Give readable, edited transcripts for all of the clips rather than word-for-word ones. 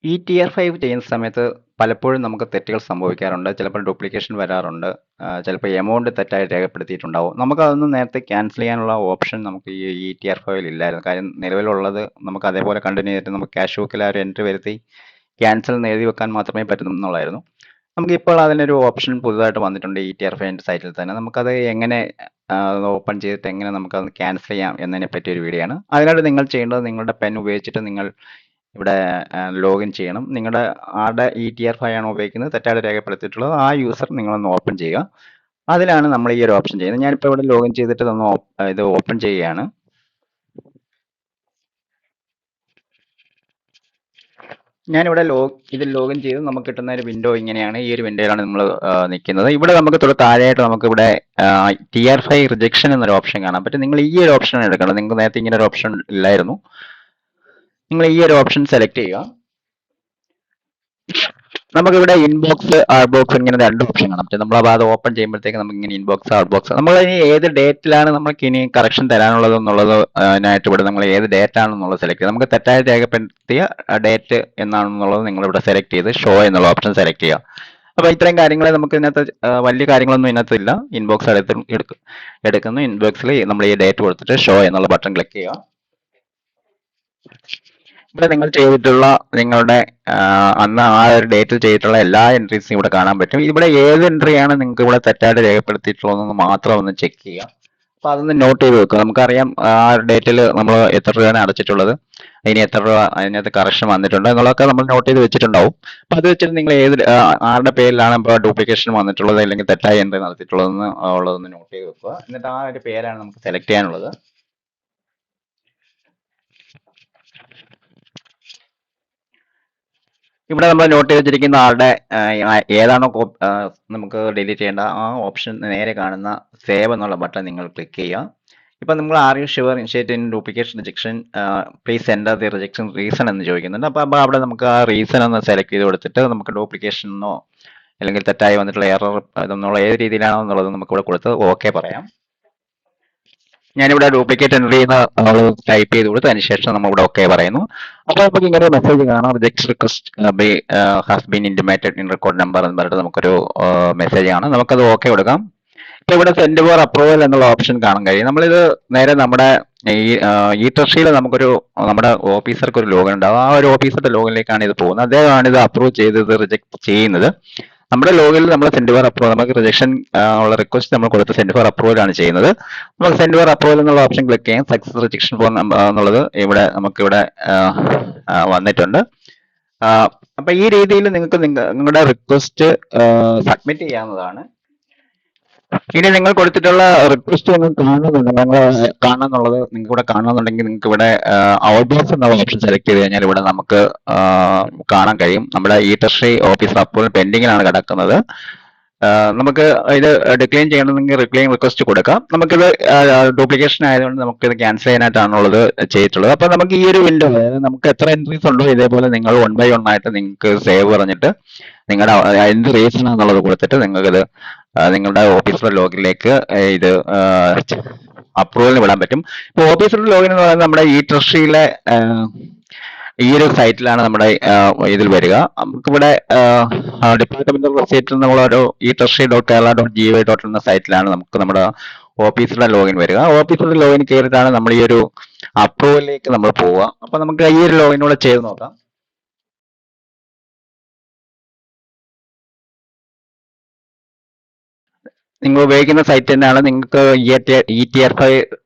ഈ TR5 ചെയ്യുന്ന സമയത്ത് പലപ്പോഴും നമുക്ക് തെറ്റുകൾ സംഭവിക്കാറുണ്ട്. ചിലപ്പോൾ ഡ്യൂപ്ലിക്കേഷൻ വരാറുണ്ട്. ചിലപ്പോൾ എമൗണ്ട് തെറ്റായി രേഖപ്പെടുത്തിയിട്ടുണ്ടാവും. നമുക്കതൊന്ന് നേരത്തെ ക്യാൻസൽ ചെയ്യാനുള്ള ഓപ്ഷൻ നമുക്ക് ഈ TR5 ൽ ഇല്ലായിരുന്നു. കാര്യം നിലവിലുള്ളത് നമുക്ക് അതേപോലെ കണ്ടിന്യൂ ചെയ്തിട്ട് നമുക്ക് ക്യാഷ് ബുക്കിൽ ആ ഒരു എൻട്രി വരുത്തി ക്യാൻസൽ എന്ന് എഴുതി വെക്കാൻ മാത്രമേ പറ്റുന്നുള്ളായിരുന്നു. നമുക്കിപ്പോൾ അതിനൊരു ഓപ്ഷൻ പുതുതായിട്ട് വന്നിട്ടുണ്ട് ഈ TR5ൻ്റെ സൈറ്റിൽ തന്നെ. നമുക്കത് എങ്ങനെ അത് ഓപ്പൺ ചെയ്തിട്ട് എങ്ങനെ നമുക്കത് ക്യാൻസൽ ചെയ്യാം എന്നതിനെ പറ്റിയ ഒരു വീഡിയോ ആണ്. അതിനായിട്ട് നിങ്ങൾ ചെയ്യേണ്ടത് നിങ്ങളുടെ പെൻ ഉപയോഗിച്ചിട്ട് നിങ്ങൾ ഇവിടെ ലോഗിൻ ചെയ്യണം. നിങ്ങളുടെ ആരുടെ ഈ TR5 ആണോ ഉപയോഗിക്കുന്നത് തെറ്റായിട്ട് രേഖപ്പെടുത്തിയിട്ടുള്ളത് ആ യൂസർ നിങ്ങളൊന്ന് ഓപ്പൺ ചെയ്യുക. അതിലാണ് നമ്മൾ ഈ ഒരു ഓപ്ഷൻ ചെയ്യുന്നത്. ഞാനിപ്പോൾ ഇവിടെ ലോഗിൻ ചെയ്തിട്ട് ഇത് ഓപ്പൺ ചെയ്യുകയാണ്. ഞാനിവിടെ ഇതിൽ ലോഗിൻ ചെയ്ത് നമുക്ക് കിട്ടുന്ന ഒരു വിൻഡോ ഇങ്ങനെയാണ്. ഈ ഒരു വിൻഡോയിലാണ് നമ്മൾ നിൽക്കുന്നത്. ഇവിടെ നമുക്ക് താഴെയായിട്ട് നമുക്ക് ഇവിടെ TR5 റിജക്ഷൻ എന്നൊരു ഓപ്ഷൻ കാണാൻ പറ്റും. നിങ്ങൾ ഈ ഒരു ഓപ്ഷൻ എടുക്കണം. നിങ്ങൾക്ക് നേരത്തെ ഇങ്ങനെ ഒരു ഓപ്ഷൻ ഇല്ലായിരുന്നു. നിങ്ങൾ ഈ ഒരു ഓപ്ഷൻ സെലക്ട് ചെയ്യുക. നമുക്കിവിടെ ഇൻബോക്സ് ഔട്ട് ബോക്സ് ഇങ്ങനെ രണ്ട് ഓപ്ഷൻ കാണാം. നമ്മൾ അത് ഓപ്പൺ ചെയ്യുമ്പോഴത്തേക്ക് നമുക്ക് ഇങ്ങനെ ഇൻബോക്സ് ഔട്ട് ബോക്സ് നമ്മൾ ഇനി ഏത് ഡേറ്റിലാണ് നമുക്ക് ഇനി കറക്ഷൻ തരാനുള്ളത് എന്നുള്ളത് അതിനായിട്ട് ഇവിടെ നമ്മൾ ഏത് ഡേറ്റ് ആണെന്നുള്ളത് സെലക്ട് ചെയ്യുക. നമുക്ക് തെറ്റായി രേഖപ്പെടുത്തിയ ഡേറ്റ് എന്നാണെന്നുള്ളത് നിങ്ങൾ ഇവിടെ സെലക്ട് ചെയ്ത് ഷോ എന്നുള്ള ഓപ്ഷൻ സെലക്ട് ചെയ്യുക. അപ്പൊ ഇത്രയും കാര്യങ്ങളെ നമുക്ക് ഇതിനകത്ത് വലിയ കാര്യങ്ങളൊന്നും ഇതിനകത്തില്ല. ഇൻബോക്സ് എടുക്കുന്നു. ഇൻബോക്സിൽ നമ്മൾ ഈ ഡേറ്റ് കൊടുത്തിട്ട് ഷോ എന്നുള്ള ബട്ടൺ ക്ലിക്ക് ചെയ്യുക. ഇവിടെ നിങ്ങൾ ചെയ്തിട്ടുള്ള നിങ്ങളുടെ അന്ന് ആ ഒരു ഡേറ്റിൽ ചെയ്തിട്ടുള്ള എല്ലാ എൻട്രീസും ഇവിടെ കാണാൻ പറ്റും. ഇവിടെ ഏത് എൻട്രിയാണ് നിങ്ങൾക്ക് ഇവിടെ തെറ്റായിട്ട് രേഖപ്പെടുത്തിയിട്ടുള്ളതെന്ന് മാത്രം ഒന്ന് ചെക്ക് ചെയ്യുക. അപ്പൊ അതൊന്ന് നോട്ട് ചെയ്ത് വെക്കുക. നമുക്കറിയാം ആ ഡേറ്റിൽ നമ്മൾ എത്ര രൂപയാണ് അടച്ചിട്ടുള്ളത്, ഇനി എത്ര രൂപ അതിനകത്ത് കറക്ഷൻ വന്നിട്ടുണ്ട് എന്നുള്ളതൊക്കെ നമ്മൾ നോട്ട് ചെയ്ത് വെച്ചിട്ടുണ്ടാവും. അപ്പൊ അത് വെച്ചിട്ട് നിങ്ങൾ ആരുടെ പേരിലാണ് ഇപ്പോൾ ഡ്യൂപ്ലിക്കേഷൻ വന്നിട്ടുള്ളത് അല്ലെങ്കിൽ തെറ്റായ എൻട്രി നടത്തിയിട്ടുള്ളതെന്ന് ഉള്ളതൊന്ന് നോട്ട് ചെയ്ത് വെക്കുക. എന്നിട്ട് ആ ഒരു പേരാണ് നമുക്ക് സെലക്ട് ചെയ്യാനുള്ളത്. ഇവിടെ നമ്മൾ നോട്ട് ചെയ്ത് വെച്ചിരിക്കുന്ന ആളുടെ ഏതാണോ നമുക്ക് ഡിലീറ്റ് ചെയ്യേണ്ട ആ ഓപ്ഷൻ നേരെ കാണുന്ന സേവ് എന്നുള്ള ബട്ടൺ നിങ്ങൾ ക്ലിക്ക് ചെയ്യുക. ഇപ്പം നമ്മൾ are you sure initiate in duplication rejection please sender the rejection reason എന്ന് ചോദിക്കുന്നുണ്ട്. അപ്പോൾ അവിടെ നമുക്ക് ആ റീസൺ ഒന്ന് സെലക്ട് ചെയ്ത് കൊടുത്തിട്ട് നമുക്ക് ഡ്യൂപ്ലിക്കേഷനോ അല്ലെങ്കിൽ തെറ്റായി വന്നിട്ടുള്ള എറർ ഇതെന്നുള്ള ഏത് രീതിയിലാണോ എന്നുള്ളത് നമുക്ക് ഇവിടെ കൊടുത്ത് ഓക്കെ പറയാം. ഞാനിവിടെ ഡ്യൂപ്ലിക്കേറ്റ് എൻട്രി ചെയ്യുന്ന ടൈപ്പ് ചെയ്ത് കൊടുത്ത് അതിനുശേഷം നമ്മൾ ഇവിടെ ഓക്കെ പറയുന്നു. അപ്പോൾ നമുക്ക് ഇങ്ങനെ മെസ്സേജ് കാണാം, reject request has been intimated in record number എന്ന് പറഞ്ഞിട്ട് നമുക്കൊരു മെസ്സേജ് കാണാം. നമുക്കത് ഓക്കെ കൊടുക്കാം. ഇപ്പൊ ഇവിടെ സെൻഡ് ഫോർ അപ്രൂവൽ എന്നുള്ള ഓപ്ഷൻ കാണാൻ കഴിയും. നമ്മളിത് നേരെ നമ്മുടെ ഈ ട്രഷറിയിൽ നമ്മുടെ ഓഫീസർക്ക് ഒരു ലോഗിൻ ഉണ്ടാവും. ആ ഒരു ഓഫീസറുടെ ലോഗിനിലേക്കാണ് ഇത് പോകുന്നത്. അദ്ദേഹമാണ് ഇത് അപ്രൂവ് ചെയ്ത് റിജക്ട് ചെയ്യുന്നത്. നമ്മുടെ ലോഗിൽ നമ്മൾ സെൻഡ് ഫോർ അപ്രൂവൽ നമുക്ക് റിജക്ഷൻ ഉള്ള റിക്വസ്റ്റ് നമ്മൾ കൊടുത്ത് സെൻഡ് ഫോർ അപ്രൂവൽ ആണ് ചെയ്യുന്നത്. നമുക്ക് സെൻഡ് ഫോർ അപ്രൂവൽ എന്നുള്ള ഓപ്ഷൻ ക്ലിക്ക് ചെയ്യാം. സക്സസ് റിജക്ഷൻ ഫോർ എന്നുള്ളത് ഇവിടെ നമുക്കിവിടെ വന്നിട്ടുണ്ട്. അപ്പൊ ഈ രീതിയിൽ നിങ്ങൾക്ക് നിങ്ങളുടെ റിക്വസ്റ്റ് സബ്മിറ്റ് ചെയ്യാവുന്നതാണ്. ഇനി നിങ്ങൾ കൊടുത്തിട്ടുള്ള റിക്വസ്റ്റ് നിങ്ങൾ കാണുന്നുള്ളത് നിങ്ങൾക്ക് ഇവിടെ കാണണമെന്നുണ്ടെങ്കിൽ നിങ്ങൾക്ക് ഇവിടെ ഔട്ട് ബോക്സ് എന്നുള്ള ഓപ്ഷൻ സെലക്ട് ചെയ്ത് കഴിഞ്ഞാൽ ഇവിടെ നമുക്ക് കാണാൻ കഴിയും. നമ്മുടെ ഈ ട്രഷറി ഓഫീസ് അപ്രൂവൽ പെൻഡിങ്ങിലാണ് കിടക്കുന്നത്. നമുക്ക് ഇത് ഡിക്ലൈൻ ചെയ്യണമെങ്കിൽ റിക്ലൈൻ റിക്വസ്റ്റ് കൊടുക്കാം. നമുക്കിത് ഡ്യൂപ്ലിക്കേഷൻ ആയതുകൊണ്ട് നമുക്കിത് ക്യാൻസൽ ചെയ്യാനായിട്ടാണുള്ളത് ചെയ്തിട്ടുള്ളത്. അപ്പൊ നമുക്ക് ഈ ഒരു വിൻഡോ, അതായത് നമുക്ക് എത്ര എൻട്രീസ് ഉണ്ടോ ഇതേപോലെ നിങ്ങൾ 1 by 1 ആയിട്ട് നിങ്ങൾക്ക് സേവ് പറഞ്ഞിട്ട് നിങ്ങളുടെ എന്ത് റീസൺ ആണെന്നുള്ളത് കൊടുത്തിട്ട് നിങ്ങൾക്കിത് നിങ്ങളുടെ ഓഫീസറുടെ ലോഗിനിലേക്ക് ഇത് അപ്രൂവലിന് വിടാൻ പറ്റും. ഇപ്പൊ ഓഫീസറുടെ ലോഗിൻ എന്ന് പറയുന്നത് നമ്മുടെ ഈ ട്രഷറിയിലെ ഈ ഒരു സൈറ്റിലാണ് നമ്മുടെ ഇതിൽ വരിക. നമുക്കിവിടെ ഡിപ്പാർട്ട്മെന്റൽ വെബ്സൈറ്റിൽ നമ്മളൊരു ഈ treasury.kerala.gov.in എന്ന സൈറ്റിലാണ് നമുക്ക് നമ്മുടെ ഓഫീസറുടെ ലോഗിൻ വരിക. ഓഫീസറുടെ ലോഗിൻ കയറിയിട്ടാണ് നമ്മൾ ഈ ഒരു അപ്രൂവലിലേക്ക് നമ്മൾ പോവുക. അപ്പൊ നമുക്ക് ഈ ഒരു ലോഗിനൂടെ ചെയ്ത് നോക്കാം. നിങ്ങൾ ഉപയോഗിക്കുന്ന സൈറ്റ് തന്നെയാണ്. നിങ്ങൾക്ക് ETR5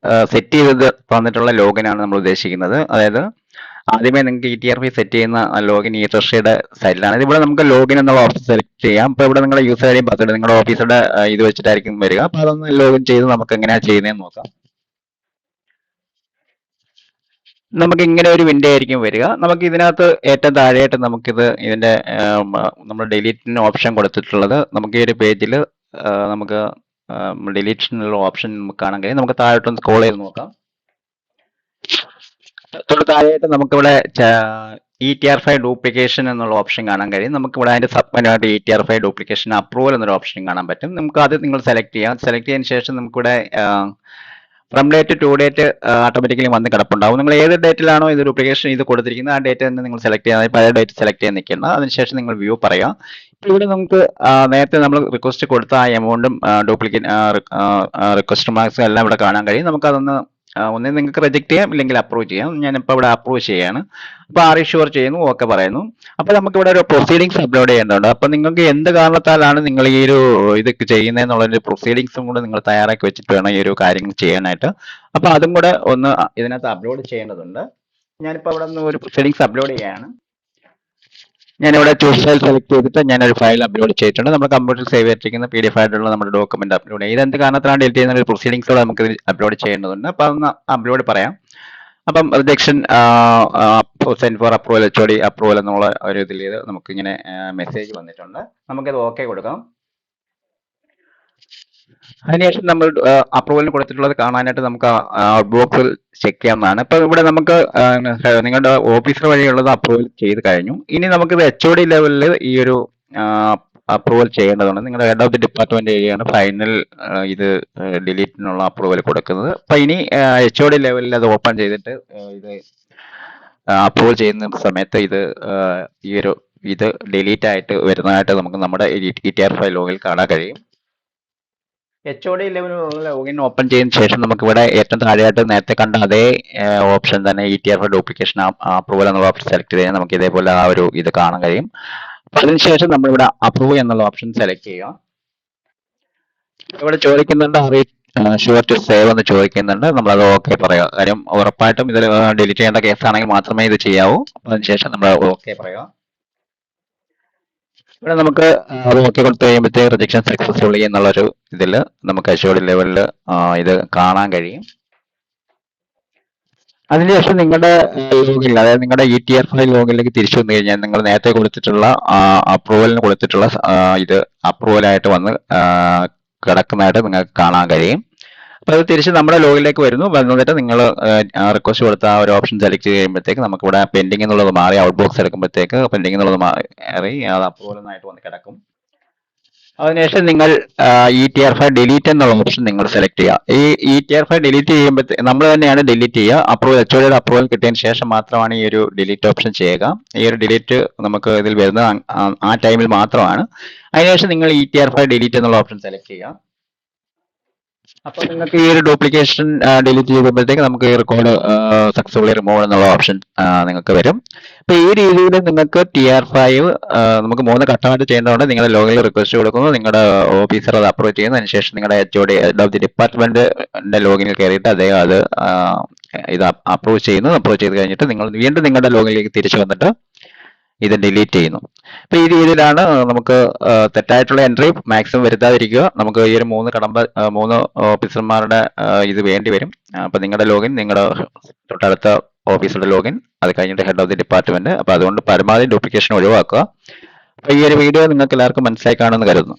സെറ്റ് ചെയ്ത് തന്നിട്ടുള്ള ലോഗിനാണ് നമ്മൾ ഉദ്ദേശിക്കുന്നത്. അതായത് ആദ്യമേ നിങ്ങൾക്ക് ETR5 സെറ്റ് ചെയ്യുന്ന ലോഗിൻ ഈ ട്രഷറിയുടെ സൈറ്റിലാണ്. ഇവിടെ നമുക്ക് ലോഗിൻ എന്നുള്ള ഓപ്ഷൻ സെലക്ട് ചെയ്യാം. അപ്പൊ ഇവിടെ നിങ്ങളുടെ യൂസർ ഐഡിയും പാസ്വേഡ് നിങ്ങളുടെ ഓഫീസറുടെ ഇത് വെച്ചിട്ടായിരിക്കും വരിക. അപ്പൊ അതൊന്ന് ലോഗിൻ ചെയ്ത് നമുക്ക് എങ്ങനെയാ ചെയ്യുന്നതെന്ന് നോക്കാം. നമുക്ക് ഇങ്ങനെ ഒരു വിൻഡോ ആയിരിക്കും വരിക. നമുക്ക് ഇതിനകത്ത് ഏറ്റവും താഴെയായിട്ട് ഇതിന്റെ നമ്മൾ ഡിലീറ്റിന് ഓപ്ഷൻ കൊടുത്തിട്ടുള്ളത് നമുക്ക് ഈ ഒരു പേജിൽ നമുക്ക് ഡിലീറ്റിനുള്ള ഓപ്ഷൻ നമുക്ക് കാണാൻ കഴിയും. നമുക്ക് താഴോട്ടൊന്ന് സ്ക്രോൾ ചെയ്ത് നോക്കാം. താഴെയായിട്ട് നമുക്കിവിടെ ETR5 ഡ്യൂപ്ലിക്കേഷൻ എന്നുള്ള ഓപ്ഷൻ കാണാൻ കഴിയും. നമുക്ക് ഇവിടെ അതിന്റെ സബ്മെനുമായിട്ട് ETR5 ഡ്യൂപ്ലിക്കേഷൻ അപ്രൂവൽ എന്നൊരു ഓപ്ഷൻ കാണാൻ പറ്റും. നമുക്ക് അത് നിങ്ങൾ സെലക്ട് ചെയ്യാം. സെലക്ട് ചെയ്തതിനു ശേഷം നമുക്കിവിടെ from date to date automatically വന്ന് കിടപ്പുണ്ടാവും. നിങ്ങൾ ഏത് ഡേറ്റിലാണോ ഇത് ഡ്യൂപ്ലിക്കേഷൻ ഇത് കൊടുത്തിരിക്കുന്നത് ആ ഡേറ്റ് തന്നെ നിങ്ങൾ സെലക്ട് ചെയ്യാൻ, പഴയ ഡേറ്റ് സെലക്ട് ചെയ്യാൻ നിൽക്കണം. അതിനുശേഷം നിങ്ങൾ വ്യൂ പറയാം. ഇപ്പോൾ ഇവിടെ നമുക്ക് നേരത്തെ നമ്മൾ റിക്വസ്റ്റ് കൊടുത്ത ആ എമൗണ്ടും ഡ്യൂപ്ലിക്കേറ്റ് റിക്വസ്റ്റ് മാർക്സും എല്ലാം ഇവിടെ കാണാൻ കഴിയും. നമുക്കതൊന്ന് ഒന്നേ നിങ്ങൾക്ക് റിജക്ട് ചെയ്യാം, ഇല്ലെങ്കിൽ അപ്രൂവ് ചെയ്യാം. ഞാനിപ്പോൾ ഇവിടെ അപ്രൂവ് ചെയ്യാണ്. അപ്പോൾ ആർ ഷുവർ ചെയ്യുന്നു, ഓക്കെ പറയുന്നു. അപ്പോൾ നമുക്ക് ഇവിടെ ഒരു പ്രൊസീഡിങ്സ് അപ്ലോഡ് ചെയ്യേണ്ടതുണ്ട്. അപ്പോൾ നിങ്ങൾക്ക് എന്ത് കാരണത്താലാണ് നിങ്ങൾ ഈ ഒരു ഇത് ചെയ്യുന്നതെന്നുള്ളൊരു പ്രൊസീഡിങ്സും കൂടെ നിങ്ങൾ തയ്യാറാക്കി വെച്ചിട്ട് വേണം ഈ ഒരു കാര്യങ്ങൾ ചെയ്യാനായിട്ട്. അപ്പോൾ അതും കൂടെ ഒന്ന് ഇതിനകത്ത് അപ്ലോഡ് ചെയ്യേണ്ടതുണ്ട്. ഞാനിപ്പോൾ അവിടെ നിന്ന് ഒരു പ്രൊസീഡിങ്സ് അപ്ലോഡ് ചെയ്യാണ്. ഞാനിവിടെ ചൂസ് ഫയൽ സെലക്ട് ചെയ്തിട്ട് ഞാനൊരു ഫയൽ അപ്ലോഡ് ചെയ്തിട്ടുണ്ട്. നമ്മൾ കമ്പ്യൂട്ടറിൽ സേവ് ചെയ്തിരിക്കുന്ന PDF ആയിട്ടുള്ള നമ്മുടെ ഡോക്യുമെന്റ് അപ്ലോഡ് ചെയ്യും. ഇതെന്ത് കാരണത്തിലാണ് ഡിലീറ്റ് ചെയ്യുന്ന ഒരു പ്രൊസീഡിങ്സോടെ നമുക്ക് ഇതിൽ അപ്ലോഡ് ചെയ്യേണ്ടതുണ്ട്. അപ്പോൾ അതൊന്ന് അപ്ലോഡ് പറയാം. അപ്പം rejection send four approval HOD approval എന്നുള്ള ഒരു ഇതിൽ നമുക്ക് ഇങ്ങനെ മെസ്സേജ് വന്നിട്ടുണ്ട്. നമുക്കത് ഓക്കെ കൊടുക്കാം. അതിനുശേഷം നമ്മൾ അപ്രൂവലിന് കൊടുത്തിട്ടുള്ളത് കാണാനായിട്ട് നമുക്ക് ഔട്ട് ബോക്സിൽ ചെക്ക് ചെയ്യാവുന്നതാണ്. ഇപ്പൊ ഇവിടെ നമുക്ക് നിങ്ങളുടെ ഓഫീസർ വഴിയുള്ളത് അപ്രൂവൽ ചെയ്ത് കഴിഞ്ഞു. ഇനി നമുക്കിത് HOD ലെവലിൽ ഈ ഒരു അപ്രൂവൽ ചെയ്യേണ്ടതുണ്ട്. നിങ്ങളുടെ ഹെഡ് ഓഫ് ദി ഡിപ്പാർട്ട്മെന്റ് ഏരിയയാണ് ഫൈനൽ ഇത് ഡിലീറ്റിനുള്ള അപ്രൂവൽ കൊടുക്കുന്നത്. അപ്പൊ ഇനി HOD ലെവലിൽ അത് ഓപ്പൺ ചെയ്തിട്ട് ഇത് അപ്രൂവൽ ചെയ്യുന്ന സമയത്ത് ഈ ഒരു ഇത് ഡിലീറ്റ് ആയിട്ട് വരുന്നതായിട്ട് നമുക്ക് നമ്മുടെ ETR ഫയൽ ലോഗിൽ കാണാൻ കഴിയും. HOD ലെവലിൽ ലോഗിൻ ഓപ്പൺ ചെയ്തതിനു ശേഷം നമുക്ക് ഇവിടെ ഏറ്റവും താഴെയായിട്ട് നേരത്തെ കണ്ട അതേ ഓപ്ഷൻ തന്നെ ETR ഫയൽ ഡ്യൂപ്ലിക്കേഷൻ അപ്രൂവൽ എന്നുള്ള ഓപ്ഷൻ സെലക്ട് ചെയ്ത് കഴിഞ്ഞാൽ നമുക്ക് ഇതേപോലെ ആ ഒരു ഇത് കാണാൻ കഴിയും. അപ്പൊ അതിനുശേഷം നമ്മളിവിടെ അപ്രൂവ് എന്നുള്ള ഓപ്ഷൻ സെലക്ട് ചെയ്യുക. ഇവിടെ ചോദിക്കുന്നുണ്ട് ഷുവർ ടു സേവ് എന്ന് ചോദിക്കുന്നുണ്ട്. നമ്മളത് ഓക്കെ പറയുക. കാര്യം ഉറപ്പായിട്ടും ഇതിൽ ഡിലീറ്റ് ചെയ്യേണ്ട കേസാണെങ്കിൽ മാത്രമേ ഇത് ചെയ്യാവൂ. അപ്പൊ അതിനുശേഷം നമ്മൾ ഓക്കെ പറയുക. ഇവിടെ നമുക്ക് അത് ഓക്കെ കൊടുത്തു കഴിയുമ്പോഴത്തേക്ക് റിജക്ഷൻ സക്സസ്ഫുള്ളി എന്നുള്ളൊരു ഇതിൽ നമുക്ക് HOD ലെവലിൽ ഇത് കാണാൻ കഴിയും. അതിനുശേഷം നിങ്ങളുടെ ലോഗിൽ, അതായത് നിങ്ങളുടെ ETR ഫയൽ ലോഗിലേക്ക് തിരിച്ചു വന്നു കഴിഞ്ഞാൽ നിങ്ങൾ നേരത്തെ കൊടുത്തിട്ടുള്ള അപ്രൂവലിന് കൊടുത്തിട്ടുള്ള ഇത് അപ്രൂവലായിട്ട് വന്ന് കിടക്കുന്നതായിട്ട് നിങ്ങൾക്ക് കാണാൻ കഴിയും. അപ്പോൾ അത് തിരിച്ച് നമ്മുടെ ലോഗിലേക്ക് വരുന്നു. വന്നിട്ട് നിങ്ങൾ റിക്വസ്റ്റ് കൊടുത്ത ആ ഒരു ഓപ്ഷൻ സെലക്ട് ചെയ്യുമ്പോഴത്തേക്ക് നമുക്ക് ഇവിടെ പെൻഡിങ് എന്നുള്ളത് മാറി ഔട്ട് ബോക്സ് എടുക്കുമ്പോഴത്തേക്ക് പെൻഡിങ് എന്നുള്ളത് മാറി അത് അപ്രൂവലായിട്ട് വന്ന് കിടക്കും. അതിനുശേഷം നിങ്ങൾ ETR ഫയൽ ഡിലീറ്റ് എന്നുള്ള ഓപ്ഷൻ നിങ്ങൾ സെലക്ട് ചെയ്യുക. ഈ ETR ഫയൽ ഡിലീറ്റ് ചെയ്യുമ്പോഴത്തേക്ക് നമ്മൾ തന്നെയാണ് ഡിലീറ്റ് ചെയ്യുക. അപ്രൂവൽ HODയുടെ അപ്രൂവൽ കിട്ടിയതിന് ശേഷം മാത്രമാണ് ഈ ഒരു ഡിലീറ്റ് ഓപ്ഷൻ ചെയ്യുക. ഈ ഒരു ഡിലീറ്റ് നമുക്ക് ഇതിൽ വരുന്നത് ആ ടൈമിൽ മാത്രമാണ്. അതിനുശേഷം നിങ്ങൾ ETR ഫയൽ ഡിലീറ്റ് എന്നുള്ള ഓപ്ഷൻ സെലക്ട് ചെയ്യുക. അപ്പൊ നിങ്ങൾക്ക് ഈ ഒരു ഡ്യൂപ്ലിക്കേഷൻ ഡിലീറ്റ് ചെയ്യുമ്പോഴത്തേക്ക് നമുക്ക് ഈ റെക്കോർഡ് സക്സസ്ഫുള്ളി റിമൂവ് എന്നുള്ള ഓപ്ഷൻ നിങ്ങൾക്ക് വരും. അപ്പൊ ഈ രീതിയിൽ നിങ്ങൾക്ക് TR5 നമുക്ക് 3 ഘട്ടമായിട്ട് ചെയ്യേണ്ടതുണ്ട്. നിങ്ങളുടെ ലോഗിൽ റിക്വസ്റ്റ് കൊടുക്കുന്നു, നിങ്ങളുടെ ഓഫീസർ അത് അപ്രൂവ് ചെയ്യുന്നു, അതിനുശേഷം നിങ്ങളുടെ HOD ഹെഡ് ഓഫ് ദി ഡിപ്പാർട്ട്മെന്റിന്റെ ലോഗിനിൽ കയറിയിട്ട് അദ്ദേഹം അത് ഇത് അപ്രൂവ് ചെയ്യുന്നു. അപ്രൂവ് ചെയ്ത് കഴിഞ്ഞിട്ട് നിങ്ങൾ വീണ്ടും നിങ്ങളുടെ ലോഗിലേക്ക് തിരിച്ചു വന്നിട്ട് ഇത് ഡിലീറ്റ് ചെയ്യുന്നു. അപ്പൊ ഈ രീതിയിലാണ് നമുക്ക് തെറ്റായിട്ടുള്ള എൻട്രി മാക്സിമം വരുത്താതിരിക്കുക. നമുക്ക് ഈ ഒരു 3 ഓഫീസർമാരുടെ ഇത് വേണ്ടി വരും. അപ്പൊ നിങ്ങളുടെ ലോഗിൻ, നിങ്ങളുടെ തൊട്ടടുത്ത ഓഫീസറുടെ ലോഗിൻ, അത് കഴിഞ്ഞിട്ട് ഹെഡ് ഓഫ് ദി ഡിപ്പാർട്ട്മെന്റ്. അപ്പൊ അതുകൊണ്ട് പരമാവധി ഡ്യൂപ്ലിക്കേഷൻ ഒഴിവാക്കുക. അപ്പൊ ഈ ഒരു വീഡിയോ നിങ്ങൾക്ക് എല്ലാവർക്കും മനസ്സിലായി കാണുമെന്ന് കരുതുന്നു.